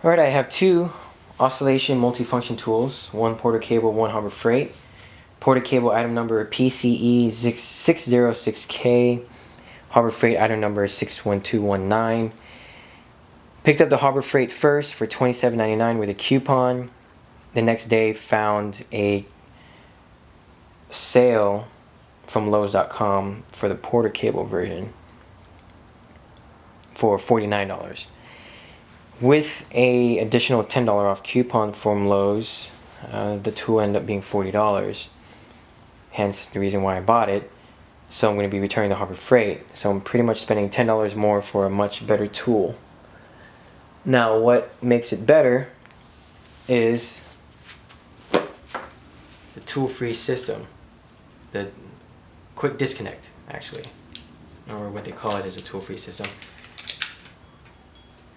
Alright, I have two oscillation multifunction tools, one porter cable, one Harbor Freight. Porter cable item number PCE606k, Harbor Freight item number 61219. Picked up the Harbor Freight first for $27.99 with a coupon. The next day found a sale from Lowe's.com for the porter cable version for $49. With a additional $10 off coupon from Lowe's, the tool ended up being $40. Hence the reason why I bought it. So I'm going to be returning the Harbor Freight. So I'm pretty much spending $10 more for a much better tool. Now what makes it better is the tool-free system. The quick disconnect, actually. Or what they call it is a tool-free system.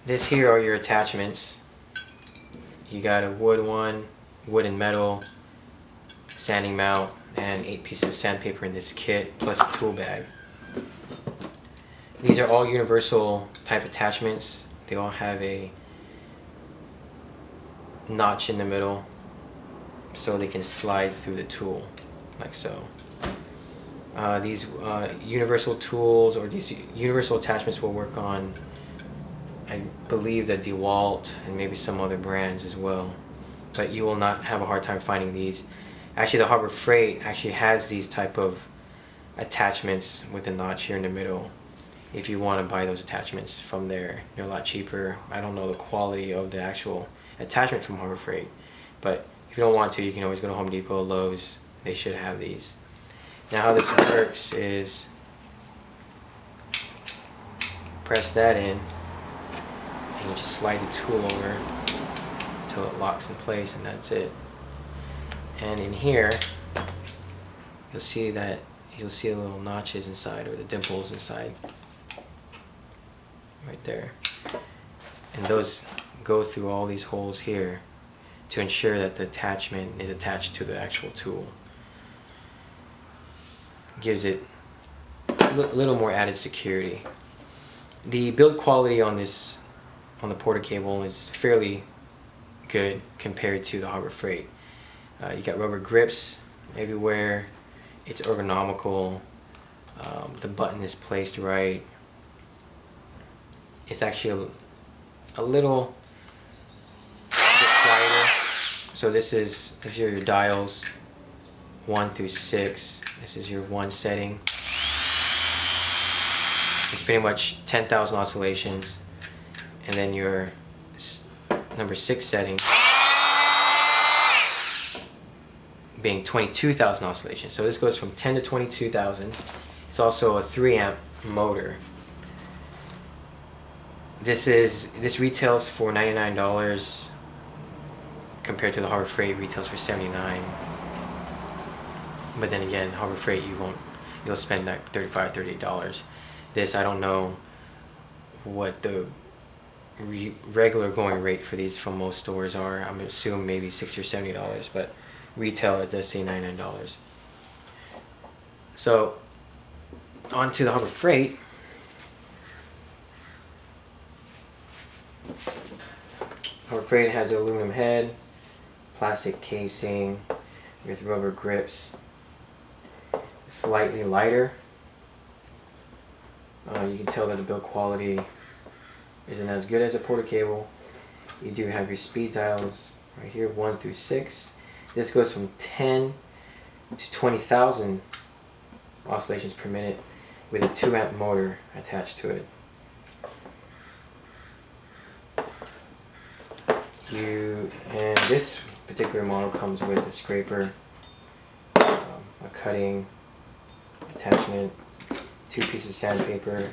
This here are your attachments. You got a wood one, wood and metal, sanding mount, and 8 pieces of sandpaper in this kit, plus a tool bag. These are all universal type attachments. They all have a notch in the middle so they can slide through the tool, like so. These universal tools, or these universal attachments will work on, I believe, the DeWalt and maybe some other brands as well, but you will not have a hard time finding these. Actually, the Harbor Freight actually has these type of attachments with a notch here in the middle. If you want to buy those attachments from there, they're a lot cheaper. I don't know the quality of the actual attachment from Harbor Freight, but if you don't want to, you can always go to Home Depot, Lowe's. They should have these. Now how this works is press that in, and you just slide the tool over until it locks in place, and that's it. And in here, you'll see the little notches inside, or the dimples inside, right there. And those go through all these holes here to ensure that the attachment is attached to the actual tool. Gives it a little more added security. The build quality on the porter cable is fairly good compared to the Harbor Freight. You got rubber grips everywhere. It's ergonomical. The button is placed right. It's actually a little bit quieter. So this is your dials, 1 through 6. This is your 1 setting. It's pretty much 10,000 oscillations, and then your number 6 setting being 22,000 oscillations. So this goes from 10 to 22,000. It's also a 3 amp motor. This retails for $99 compared to the Harbor Freight retails for $79. But then again, Harbor Freight you'll spend like $35, $38. This, I don't know what the regular going rate for these from most stores are. I'm assuming maybe $60 or $70, but retail it does say $99. So on to the Harbor Freight. Harbor Freight has an aluminum head, plastic casing with rubber grips. It's slightly lighter. You can tell that the build quality isn't as good as a porter cable. You do have your speed dials right here, 1 through 6. This goes from 10 to 20,000 oscillations per minute with a 2 amp motor attached to it. And this particular model comes with a scraper, a cutting attachment, 2 pieces of sandpaper,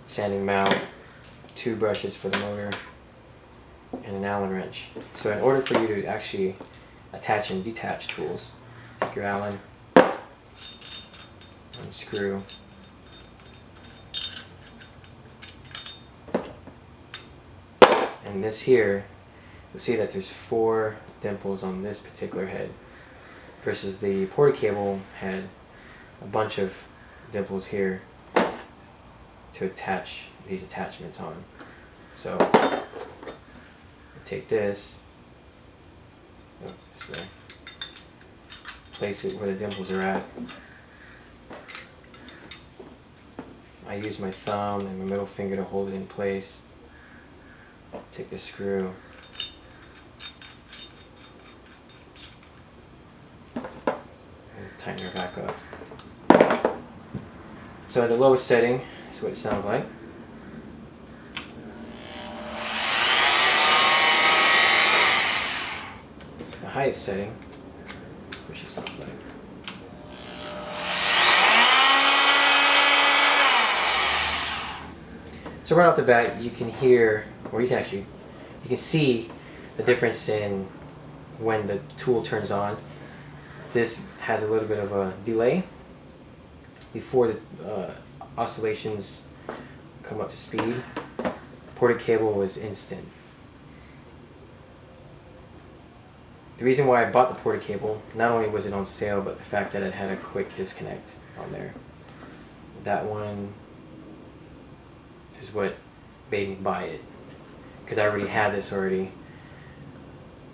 sanding mount, 2 brushes for the motor, and an Allen wrench. So in order for you to actually attach and detach tools, take your Allen, unscrew, and this here, you'll see that there's 4 dimples on this particular head versus the porter cable had a bunch of dimples here to attach these attachments on. So take this, this way, place it where the dimples are at. I use my thumb and my middle finger to hold it in place. Take the screw. And tighten her back up. So at the lowest setting, that's what it sounds like. The highest setting, which it sounds like. So right off the bat, you can hear, or you can see the difference in when the tool turns on. This has a little bit of a delay before the oscillations come up to speed. Ported cable was instant. The reason why I bought the ported cable, not only was it on sale, but the fact that it had a quick disconnect on there. That one is what made me buy it, because I already had this already,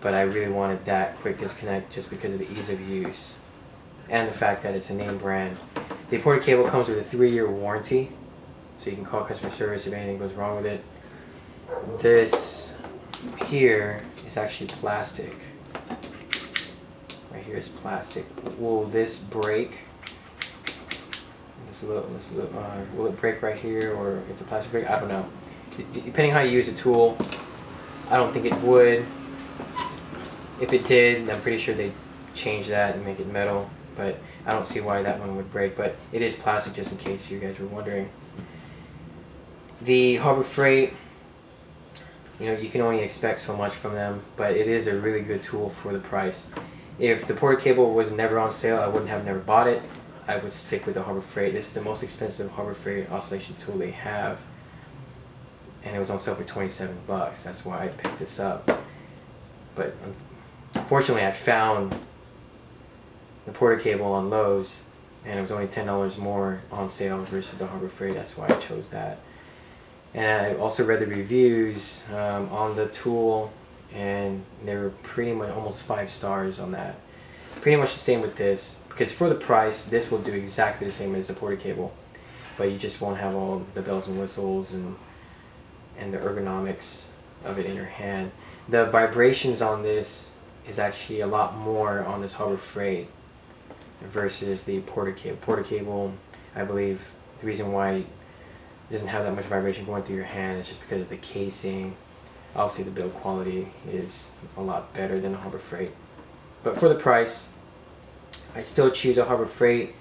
but I really wanted that quick disconnect just because of the ease of use and the fact that it's a name brand. The ported cable comes with a 3-year warranty, so you can call customer service if anything goes wrong with it. This here is actually plastic. Right here is plastic. Will this break? Will it break right here, or if the plastic break? I don't know. Depending how you use the tool, I don't think it would. If it did, I'm pretty sure they'd change that and make it metal, but I don't see why that one would break. But it is plastic, just in case you guys were wondering. The Harbor Freight, you can only expect so much from them, but it is a really good tool for the price. If the ported cable was never on sale, I wouldn't have never bought it. I would stick with the Harbor Freight. This is the most expensive Harbor Freight oscillation tool they have, and it was on sale for 27 bucks. That's why I picked this up. But unfortunately, I found the ported cable on Lowe's, and it was only $10 more on sale versus the Harbor Freight. That's why I chose that. And I also read the reviews on the tool, and they were pretty much almost 5 stars on that. Pretty much the same with this, because for the price, this will do exactly the same as the ported cable, but you just won't have all the bells and whistles and the ergonomics of it in your hand. The vibrations on this is actually a lot more on this Harbor Freight versus the ported cable. Ported cable, I believe, the reason why it doesn't have that much vibration going through your hand is just because of the casing. Obviously, the build quality is a lot better than the Harbor Freight. But for the price, I still choose a Harbor Freight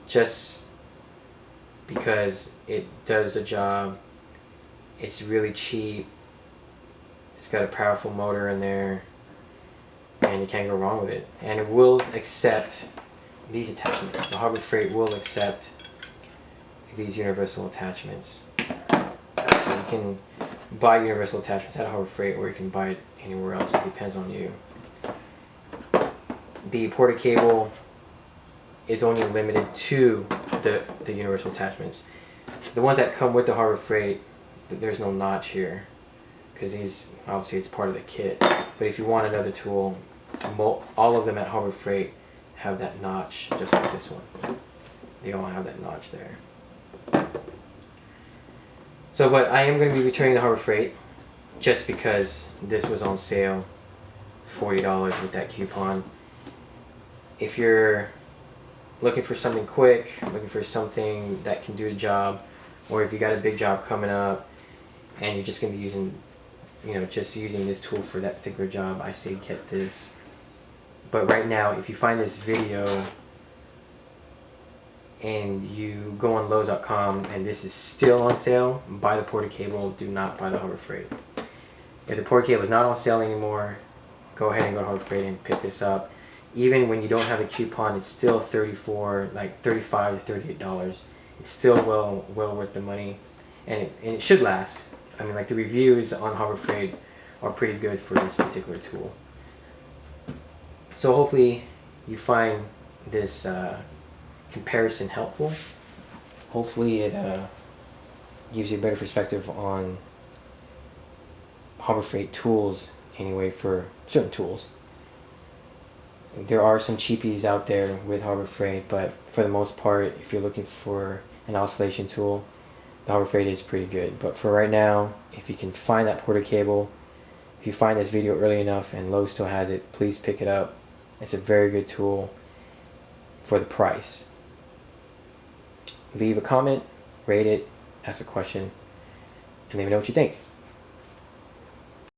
just because it does the job. It's really cheap. It's got a powerful motor in there, and you can't go wrong with it. And it will accept these attachments. The Harbor Freight will accept these universal attachments. So you can buy universal attachments at Harbor Freight, or you can buy it anywhere else. It depends on you. The ported cable is only limited to the universal attachments. The ones that come with the Harbor Freight, there's no notch here, because these, obviously it's part of the kit. But if you want another tool, all of them at Harbor Freight have that notch, just like this one. They all have that notch there. So, but I am going to be returning the Harbor Freight just because this was on sale, $40 with that coupon. If you're looking for something quick, looking for something that can do the job, or if you got a big job coming up and you're just going to be using, just using this tool for that particular job, I say get this. But right now, if you find this video and you go on Lowe's.com and this is still on sale, buy the ported cable. Do not buy the Harbor Freight. If the ported cable is not on sale anymore, go ahead and go to Harbor Freight and pick this up. Even when you don't have a coupon, it's still $35 to $38. It's still well worth the money, and it should last. I mean, like, the reviews on Harbor Freight are pretty good for this particular tool. So hopefully you find this comparison helpful. Hopefully it gives you a better perspective on Harbor Freight tools anyway for certain tools. There are some cheapies out there with Harbor Freight, but for the most part, if you're looking for an oscillation tool, the Harbor Freight is pretty good. But for right now, if you can find that Porter cable, if you find this video early enough and Lowe's still has it, please pick it up. It's a very good tool for the price. Leave a comment, rate it, ask a question, and let me know what you think.